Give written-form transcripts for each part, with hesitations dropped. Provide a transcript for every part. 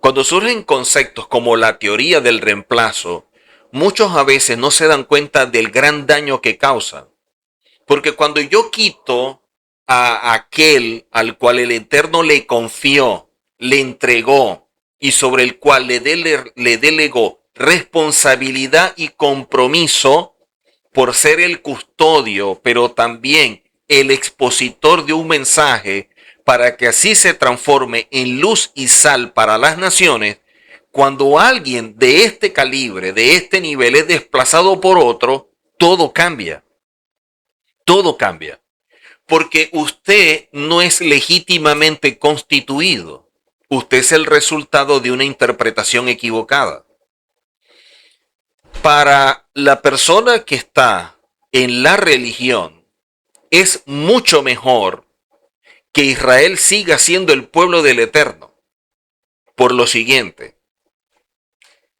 Cuando surgen conceptos como la teoría del reemplazo, muchos a veces no se dan cuenta del gran daño que causan. Porque cuando yo quito a aquel al cual el Eterno le confió, le entregó y sobre el cual le delegó responsabilidad y compromiso por ser el custodio, pero también el expositor de un mensaje para que así se transforme en luz y sal para las naciones, cuando alguien de este calibre, de este nivel es desplazado por otro, todo cambia. Todo cambia. Porque usted no es legítimamente constituido. Usted es el resultado de una interpretación equivocada. Para la persona que está en la religión, es mucho mejor que Israel siga siendo el pueblo del Eterno. Por lo siguiente,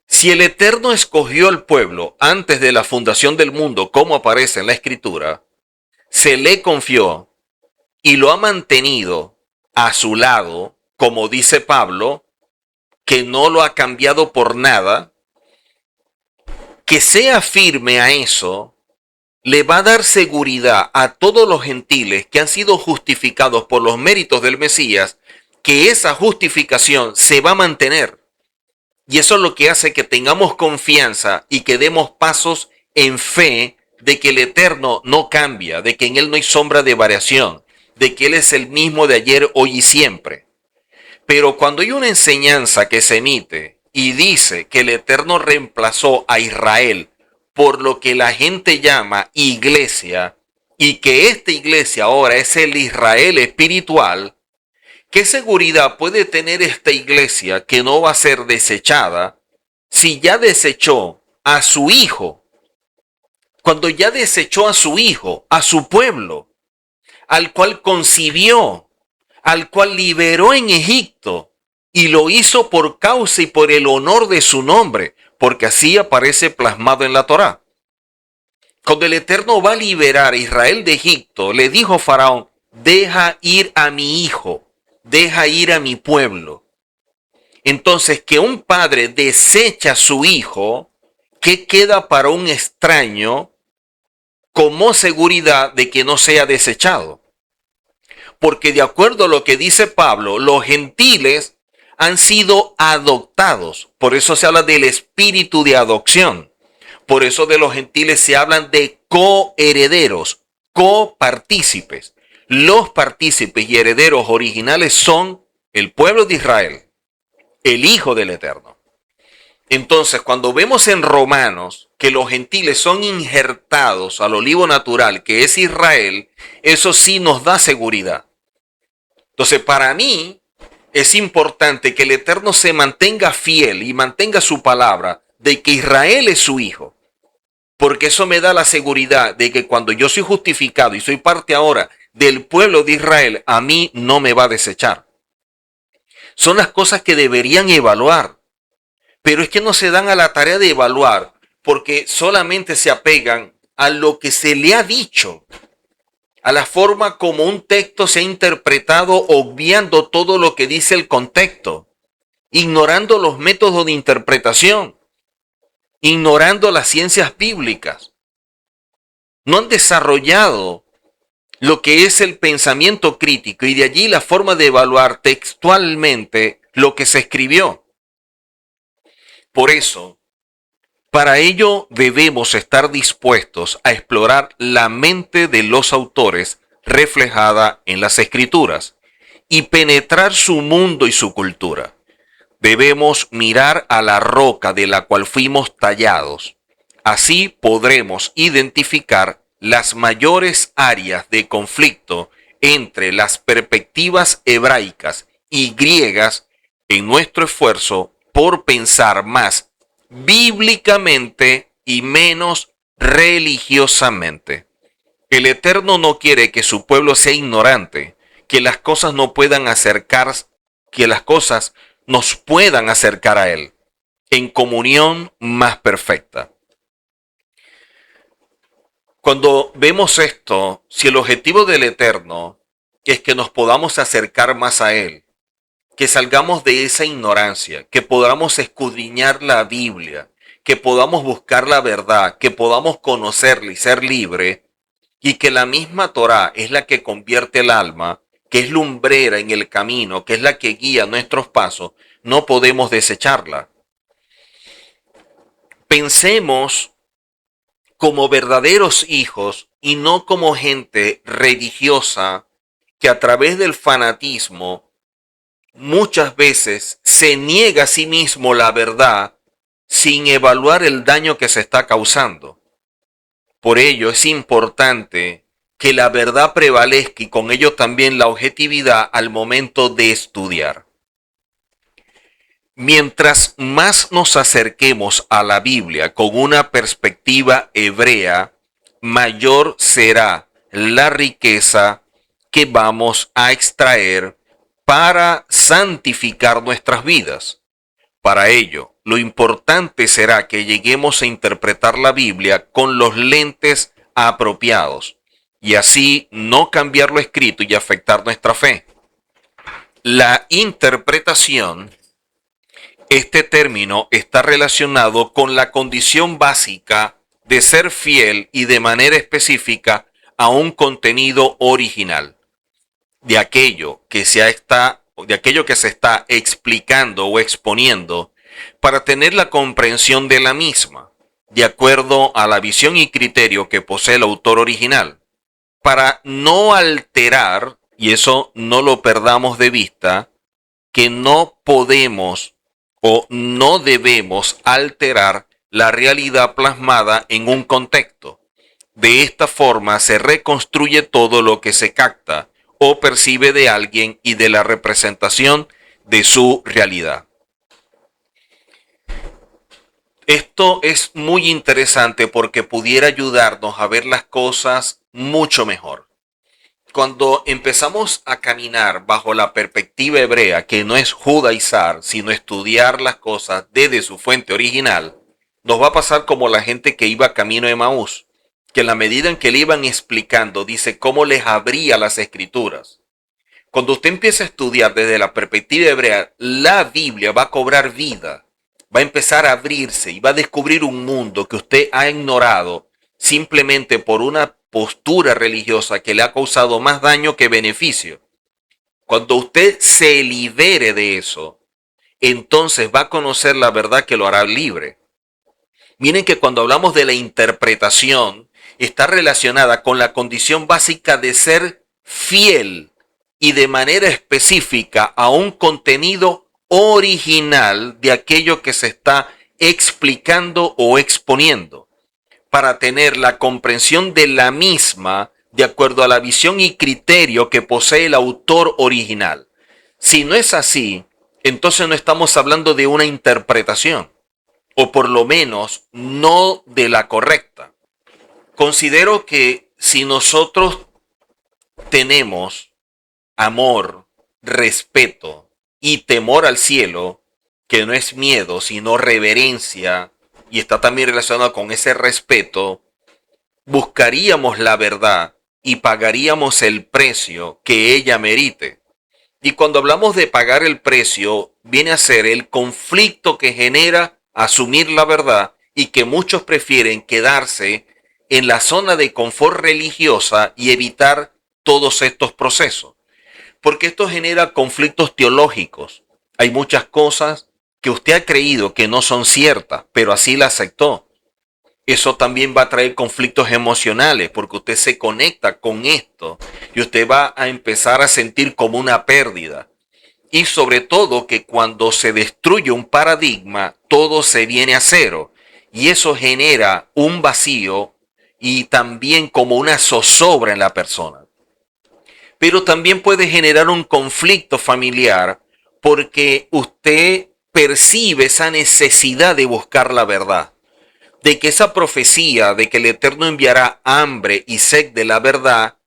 si el Eterno escogió al pueblo antes de la fundación del mundo, como aparece en la Escritura, se le confió y lo ha mantenido a su lado, como dice Pablo, que no lo ha cambiado por nada, que sea firme a eso, le va a dar seguridad a todos los gentiles que han sido justificados por los méritos del Mesías, que esa justificación se va a mantener. Y eso es lo que hace que tengamos confianza y que demos pasos en fe de que el Eterno no cambia, de que en Él no hay sombra de variación, de que Él es el mismo de ayer, hoy y siempre. Pero cuando hay una enseñanza que se emite y dice que el Eterno reemplazó a Israel por lo que la gente llama iglesia, y que esta iglesia ahora es el Israel espiritual, ¿qué seguridad puede tener esta iglesia que no va a ser desechada si ya desechó a su hijo? Cuando ya desechó a su hijo, a su pueblo, al cual concibió, al cual liberó en Egipto, y lo hizo por causa y por el honor de su nombre, porque así aparece plasmado en la Torá. Cuando el Eterno va a liberar a Israel de Egipto, le dijo a Faraón: deja ir a mi hijo, deja ir a mi pueblo. Entonces, que un padre desecha a su hijo, ¿qué queda para un extraño como seguridad de que no sea desechado? Porque de acuerdo a lo que dice Pablo, los gentiles han sido adoptados. Por eso se habla del espíritu de adopción. Por eso de los gentiles se hablan de coherederos, copartícipes. Los partícipes y herederos originales son el pueblo de Israel, el Hijo del Eterno. Entonces, cuando vemos en Romanos que los gentiles son injertados al olivo natural, que es Israel, eso sí nos da seguridad. Entonces, para mí es importante que el Eterno se mantenga fiel y mantenga su palabra de que Israel es su hijo. Porque eso me da la seguridad de que cuando yo soy justificado y soy parte ahora del pueblo de Israel, a mí no me va a desechar. Son las cosas que deberían evaluar. Pero es que no se dan a la tarea de evaluar porque solamente se apegan a lo que se le ha dicho, a la forma como un texto se ha interpretado, obviando todo lo que dice el contexto, ignorando los métodos de interpretación, ignorando las ciencias bíblicas. No han desarrollado lo que es el pensamiento crítico y de allí la forma de evaluar textualmente lo que se escribió. Por eso, para ello debemos estar dispuestos a explorar la mente de los autores reflejada en las Escrituras y penetrar su mundo y su cultura. Debemos mirar a la roca de la cual fuimos tallados. Así podremos identificar las mayores áreas de conflicto entre las perspectivas hebraicas y griegas en nuestro esfuerzo por pensar más bíblicamente y menos religiosamente. El Eterno no quiere que su pueblo sea ignorante, que las cosas no puedan acercarse, que las cosas nos puedan acercar a Él en comunión más perfecta. Cuando vemos esto, si el objetivo del Eterno es que nos podamos acercar más a Él, que salgamos de esa ignorancia, que podamos escudriñar la Biblia, que podamos buscar la verdad, que podamos conocerla y ser libre, y que la misma Torá es la que convierte el alma, que es lumbrera en el camino, que es la que guía nuestros pasos, no podemos desecharla. Pensemos como verdaderos hijos y no como gente religiosa que a través del fanatismo muchas veces se niega a sí mismo la verdad sin evaluar el daño que se está causando. Por ello es importante que la verdad prevalezca y con ello también la objetividad al momento de estudiar. Mientras más nos acerquemos a la Biblia con una perspectiva hebrea, mayor será la riqueza que vamos a extraer para santificar nuestras vidas. Para ello, lo importante será que lleguemos a interpretar la Biblia con los lentes apropiados y así no cambiar lo escrito y afectar nuestra fe. La interpretación, este término está relacionado con la condición básica de ser fiel y de manera específica a un contenido original, de aquello que se está explicando o exponiendo para tener la comprensión de la misma, de acuerdo a la visión y criterio que posee el autor original, para no alterar, y eso no lo perdamos de vista, que no podemos o no debemos alterar la realidad plasmada en un contexto. De esta forma se reconstruye todo lo que se capta o percibe de alguien y de la representación de su realidad. Esto es muy interesante porque pudiera ayudarnos a ver las cosas mucho mejor. Cuando empezamos a caminar bajo la perspectiva hebrea, que no es judaizar, sino estudiar las cosas desde su fuente original, nos va a pasar como la gente que iba camino de Emaús, que en la medida en que le iban explicando, dice cómo les abría las escrituras. Cuando usted empieza a estudiar desde la perspectiva hebrea, la Biblia va a cobrar vida, va a empezar a abrirse y va a descubrir un mundo que usted ha ignorado simplemente por una postura religiosa que le ha causado más daño que beneficio. Cuando usted se libere de eso, entonces va a conocer la verdad que lo hará libre. Miren que cuando hablamos de la interpretación, está relacionada con la condición básica de ser fiel y de manera específica a un contenido original de aquello que se está explicando o exponiendo, para tener la comprensión de la misma de acuerdo a la visión y criterio que posee el autor original. Si no es así, entonces no estamos hablando de una interpretación, o por lo menos no de la correcta. Considero que si nosotros tenemos amor, respeto y temor al cielo, que no es miedo, sino reverencia, y está también relacionado con ese respeto, buscaríamos la verdad y pagaríamos el precio que ella merite. Y cuando hablamos de pagar el precio, viene a ser el conflicto que genera asumir la verdad y que muchos prefieren quedarse en la zona de confort religiosa y evitar todos estos procesos. Porque esto genera conflictos teológicos. Hay muchas cosas que usted ha creído que no son ciertas, pero así la aceptó. Eso también va a traer conflictos emocionales porque usted se conecta con esto y usted va a empezar a sentir como una pérdida. Y sobre todo que cuando se destruye un paradigma, todo se viene a cero. Y eso genera un vacío y también como una zozobra en la persona. Pero también puede generar un conflicto familiar porque usted percibe esa necesidad de buscar la verdad, de que esa profecía de que el Eterno enviará hambre y sed de la verdad,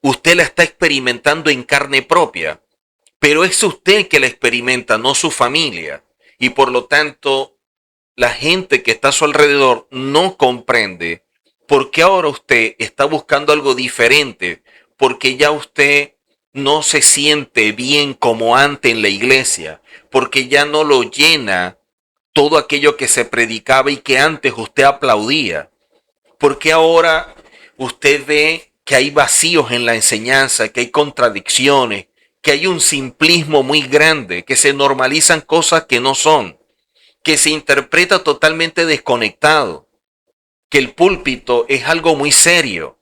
usted la está experimentando en carne propia, pero es usted que la experimenta, no su familia, y por lo tanto la gente que está a su alrededor no comprende por qué ahora usted está buscando algo diferente, porque ya usted no se siente bien como antes en la iglesia, porque ya no lo llena todo aquello que se predicaba y que antes usted aplaudía. Porque ahora usted ve que hay vacíos en la enseñanza, que hay contradicciones, que hay un simplismo muy grande, que se normalizan cosas que no son, que se interpreta totalmente desconectado, que el púlpito es algo muy serio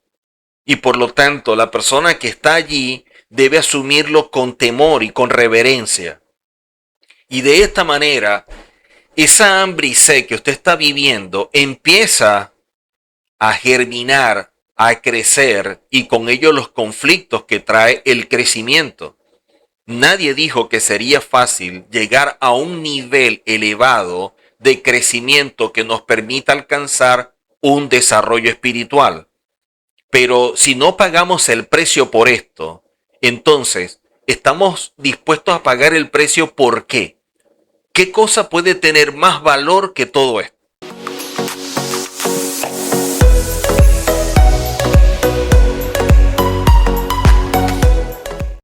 y por lo tanto la persona que está allí debe asumirlo con temor y con reverencia. Y de esta manera, esa hambre y sed que usted está viviendo empieza a germinar, a crecer y con ello los conflictos que trae el crecimiento. Nadie dijo que sería fácil llegar a un nivel elevado de crecimiento que nos permita alcanzar un desarrollo espiritual. Pero si no pagamos el precio por esto, entonces estamos dispuestos a pagar el precio ¿por qué? ¿Qué cosa puede tener más valor que todo esto?